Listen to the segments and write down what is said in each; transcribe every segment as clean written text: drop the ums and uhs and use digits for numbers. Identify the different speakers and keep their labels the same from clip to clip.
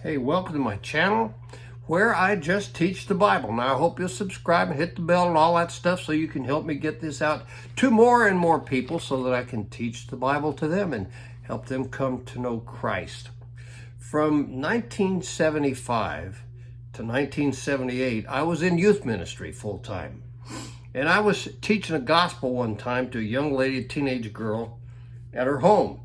Speaker 1: Hey, welcome to my channel where I just teach the Bible. Now, I hope you'll subscribe and hit the bell and all that stuff so you can help me get this out to more and more people so that I can teach the Bible to them and help them come to know Christ. From 1975 to 1978, I was in youth ministry full time. And I was teaching a gospel one time to a young lady, a teenage girl, at her home.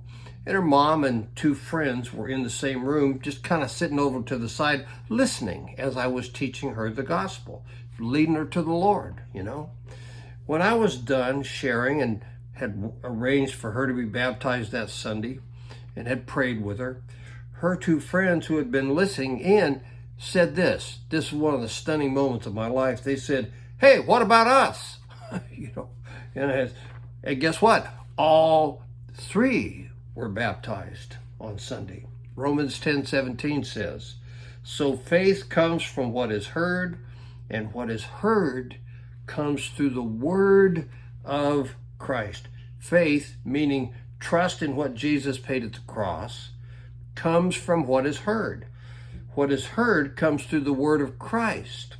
Speaker 1: And her mom and two friends were in the same room, just kind of sitting over to the side, listening as I was teaching her the gospel, leading her to the Lord, you know. When I was done sharing and had arranged for her to be baptized that Sunday and had prayed with her, her two friends who had been listening in said this. This is one of the stunning moments of my life. They said, "Hey, what about us?" And guess what? All three were baptized on Sunday. Romans 10:17 says, "So faith comes from what is heard, and what is heard comes through the word of Christ." Faith, meaning trust in what Jesus paid at the cross, comes from what is heard. What is heard comes through the word of Christ.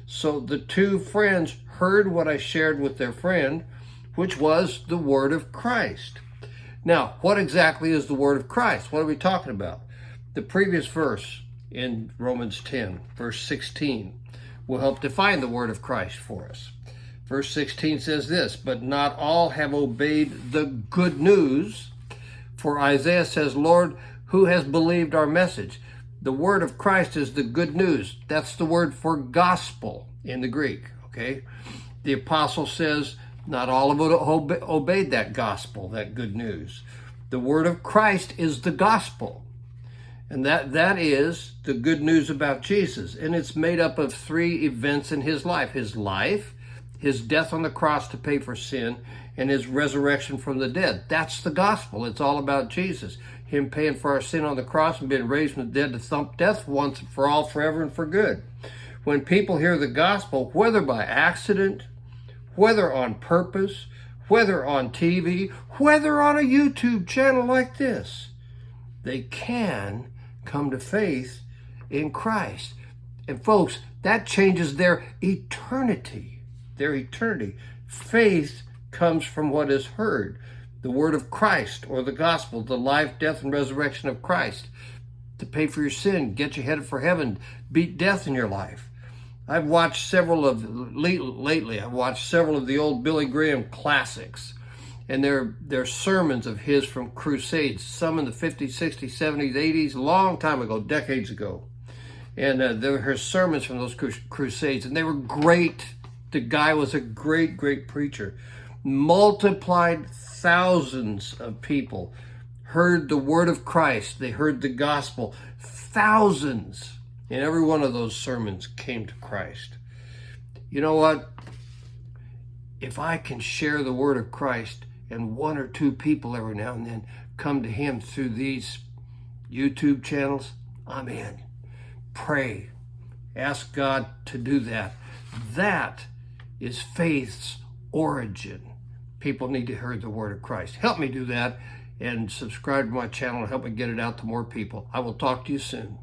Speaker 1: So the two friends heard what I shared with their friend, which was the word of Christ. Now, what exactly is the word of Christ? What are we talking about? The previous verse in Romans 10, verse 16, will help define the word of Christ for us. Verse 16 says this, "But not all have obeyed the good news. For Isaiah says, 'Lord, who has believed our message?'" The word of Christ is the good news. That's the word for gospel in the Greek, okay? The apostle says, not all of it obeyed that gospel, that good news. The word of Christ is the gospel. And that is the good news about Jesus. And it's made up of three events in his life, his death on the cross to pay for sin, and his resurrection from the dead. That's the gospel. It's all about Jesus. Him paying for our sin on the cross and being raised from the dead to thump death once and for all, forever and for good. When people hear the gospel, whether by accident, whether on purpose, whether on TV, whether on a YouTube channel like this, they can come to faith in Christ. And folks, that changes their eternity. Their eternity. Faith comes from what is heard. The word of Christ, or the gospel, the life, death, and resurrection of Christ, to pay for your sin, get you headed for heaven, beat death in your life. I've watched lately I've watched several of the old Billy Graham classics, and they're sermons of his from crusades, some in the 50s, 60s, 70s, 80s, a long time ago, decades ago. And they were his sermons from those crusades, and they were great. The guy was a great, great preacher. Multiplied thousands of people heard the word of Christ. They heard the gospel. Thousands. And every one of those sermons came to Christ. You know what? If I can share the word of Christ and one or two people every now and then come to him through these YouTube channels, I'm in. Pray. Ask God to do that. That is faith's origin. People need to hear the word of Christ. Help me do that and subscribe to my channel and help me get it out to more people. I will talk to you soon.